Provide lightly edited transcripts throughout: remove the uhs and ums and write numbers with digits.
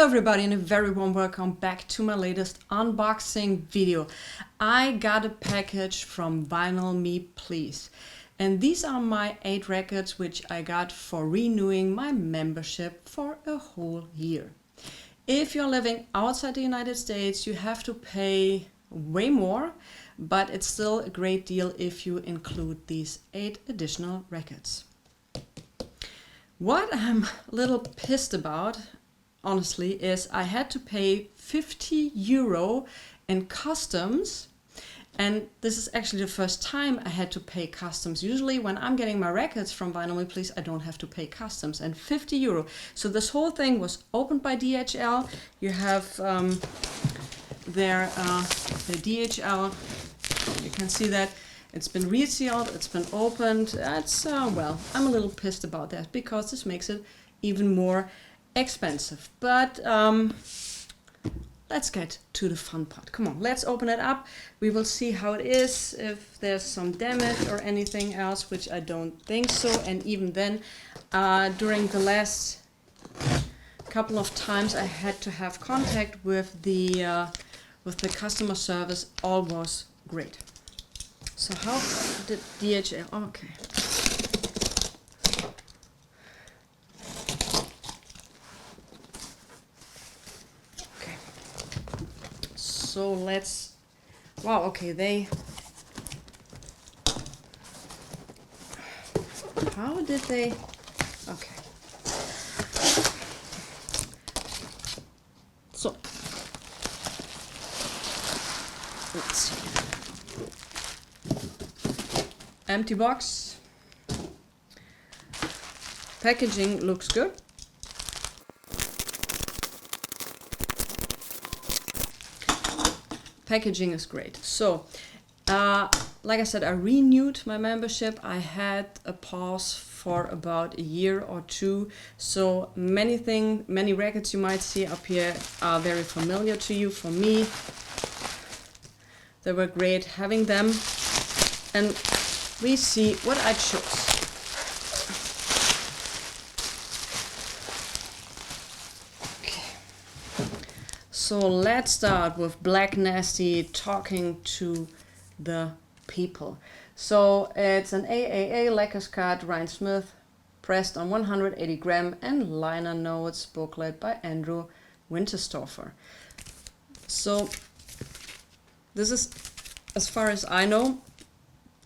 everybody, and a very warm welcome back to my latest unboxing video. I got a package from Vinyl Me Please, and these are my 8 records which I got for renewing my membership for a whole year. If you're living outside the United States, you have to pay way more, but it's still a great deal if you include these 8 additional records. What I'm a little pissed about, honestly, is I had to pay 50 euro in customs, and this is actually the first time I had to pay customs. Usually when I'm getting my records from Vinyl Me Please, I don't have to pay customs, and 50 euro. So this whole thing was opened by DHL. You have the DHL, you can see that. It's been resealed, it's been opened. That's, well, I'm a little pissed about that because this makes it even more expensive. But let's get to the fun part. Come on, let's open it up. We will see how it is, if there's some damage or anything else, which I don't think so. And even then, during the last couple of times I had to have contact with the customer service, all was great. So how did DHL, okay. Okay. So let's, wow, okay, how did they, okay. So, let's see. Empty box. Packaging looks good. Packaging is great. So, like I said, I renewed my membership. I had a pause for about a year or two. So many records you might see up here are very familiar to you. For me, they were great having them. And we see what I chose. Okay. So let's start with Black Nasty, Talking to the People. So it's an AAA Lacquer Card, Ryan Smith, pressed on 180 gram, and liner notes booklet by Andrew Winterstorfer. So this is, as far as I know,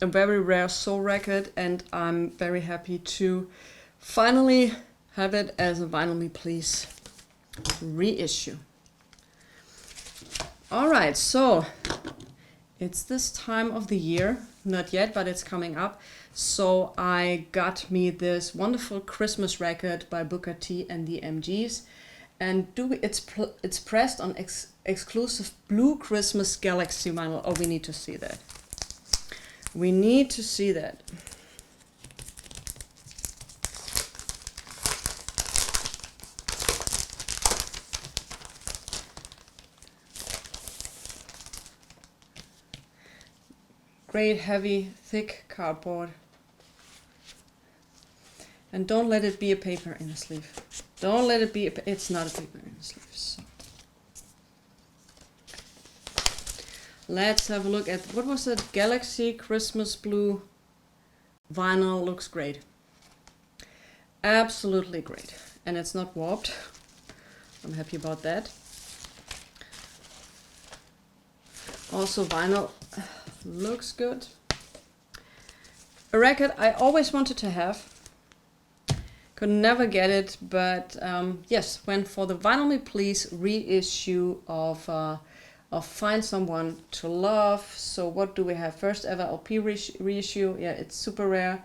a very rare soul record, and I'm very happy to finally have it as a Vinyl Me Please reissue. Alright, so it's this time of the year, not yet, but it's coming up. So I got me this wonderful Christmas record by Booker T and the MGs, and it's pressed on exclusive Blue Christmas Galaxy vinyl. Oh, we need to see that. We need to see that. Great, heavy, thick cardboard. And don't let it be a paper in a sleeve. Don't let it be it's not a paper in a sleeve. So. Let's have a look at, what was that? Galaxy Christmas Blue vinyl. Looks great. Absolutely great. And it's not warped. I'm happy about that. Also vinyl looks good. A record I always wanted to have. Could never get it, but yes, went for the Vinyl Me Please reissue of Find Someone to Love. So what do we have? First ever LP reissue. Yeah, it's super rare.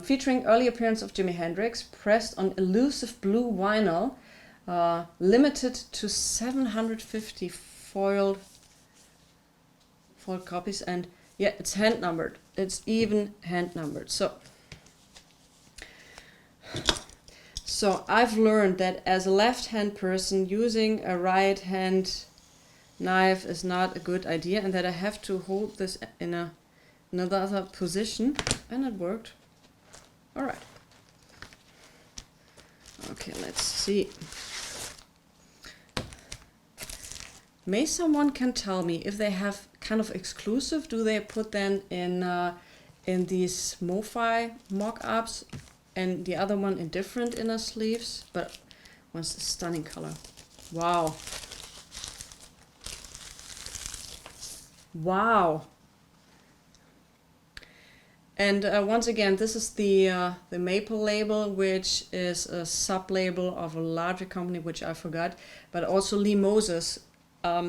Featuring early appearance of Jimi Hendrix, pressed on elusive blue vinyl, limited to 750 foiled copies, and yeah, it's hand numbered. It's even hand numbered. So I've learned that as a left-hand person, using a right-hand knife is not a good idea, and that I have to hold this in another position, and it worked. All right. Okay, let's see. May someone can tell me if they have kind of exclusive, do they put them in these MoFi mock-ups and the other one in different inner sleeves? But one's a stunning color. Wow. Wow. And once again, this is the Maple label, which is a sub-label of a larger company, which I forgot. But also Lee Moses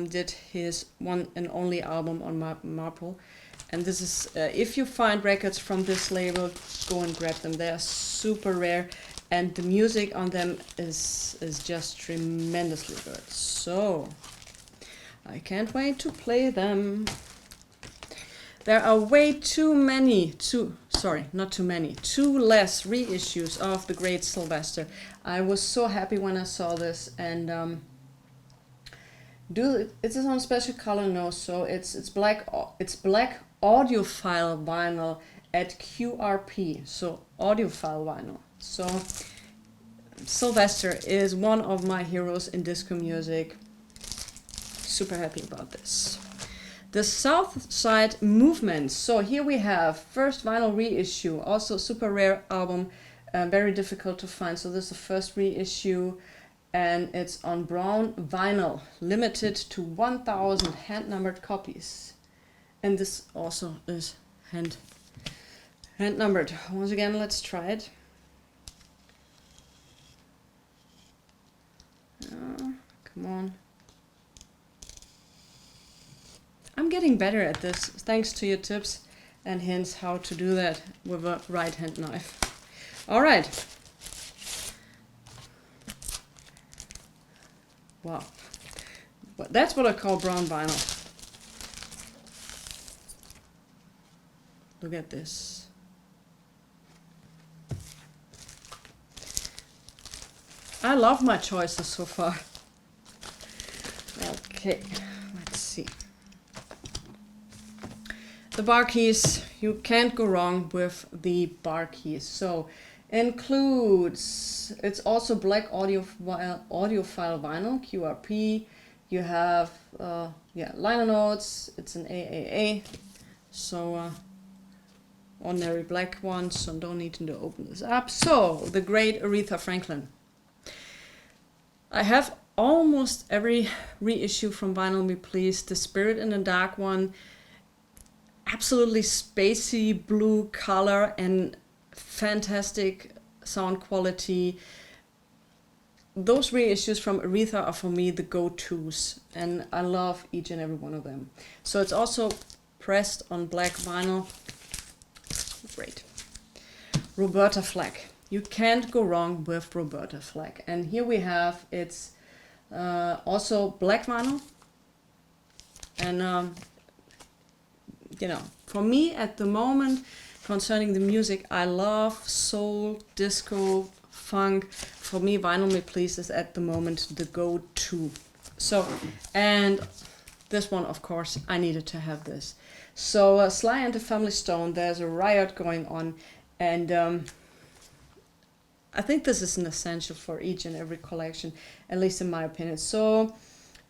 did his one and only album on Maple. And this is, if you find records from this label, go and grab them. They are super rare, and the music on them is just tremendously good. So, I can't wait to play them. There are way too less reissues of the great Sylvester. I was so happy when I saw this, and it's on special color, no, so it's black audiophile vinyl at QRP, so audiophile vinyl. So Sylvester is one of my heroes in disco music. Super happy about this. The South Side Movement. So here we have first vinyl reissue, also super rare album, very difficult to find. So this is the first reissue, and it's on brown vinyl, limited to 1,000 hand-numbered copies. And this also is hand-numbered. Once again, let's try it. Come on. I'm getting better at this, thanks to your tips and hints how to do that with a right-hand knife. All right. Wow. That's what I call brown vinyl. Look at this. I love my choices so far. Okay, let's see. The bar keys, you can't go wrong with the bar keys. So includes, it's also black audiophile vinyl, QRP. You have liner notes, it's an AAA. So ordinary black one, so don't need to open this up. So the great Aretha Franklin. I have almost every reissue from Vinyl Me Please. The Spirit in the Dark one, absolutely spacey blue color and fantastic sound quality. Those reissues from Aretha are for me the go-tos, and I love each and every one of them. So it's also pressed on black vinyl. Great. Roberta Flack. You can't go wrong with Roberta Flack. And here we have, it's also black vinyl. And you know, for me at the moment, concerning the music, I love soul, disco, funk. For me, Vinyl Me Please is at the moment the go-to. So, and this one, of course, I needed to have this. So, Sly and the Family Stone, there's a riot going on, and I think this is an essential for each and every collection, at least in my opinion. So,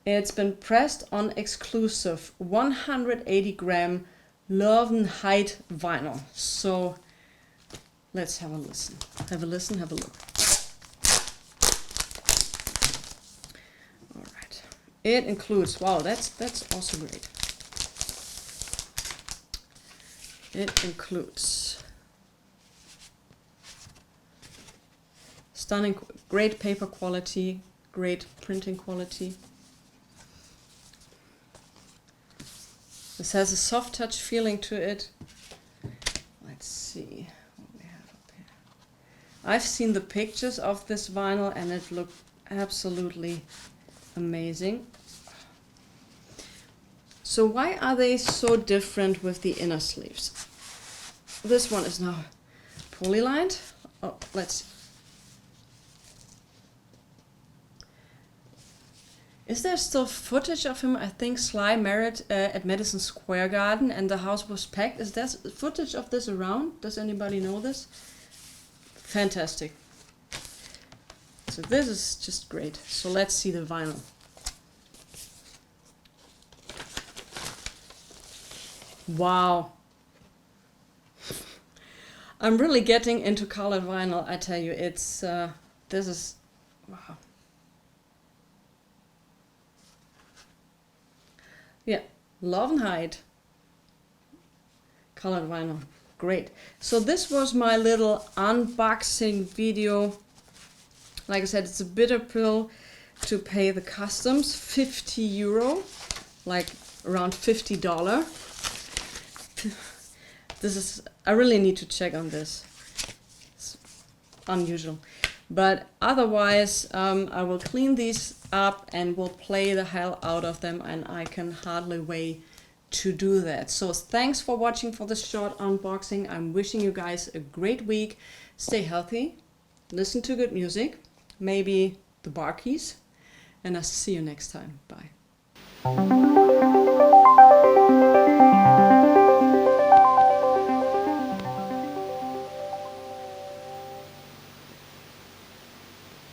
it's been pressed on exclusive 180 gram Love and Height vinyl. So let's have a listen. Have a listen, have a look. All right. It includes, wow, that's also great. It includes stunning, great paper quality, great printing quality. This has a soft touch feeling to it. Let's see what we have up here. I've seen the pictures of this vinyl and it looked absolutely amazing. So why are they so different with the inner sleeves? This one is now polylined. Oh, let's see. Is there still footage of him? I think Sly married at Madison Square Garden and the house was packed. Is there footage of this around? Does anybody know this? Fantastic. So this is just great. So let's see the vinyl. Wow. I'm really getting into colored vinyl, I tell you. It's, this is, wow. Yeah, Love and Hide. Colored vinyl, great. So this was my little unboxing video. Like I said, it's a bitter pill to pay the customs, 50 euro, like around $50. This is, I really need to check on this. It's unusual. But otherwise, I will clean these up and will play the hell out of them, and I can hardly wait to do that. So thanks for watching for this short unboxing. I'm wishing you guys a great week. Stay healthy, listen to good music, maybe the bar keys, and I'll see you next time. Bye.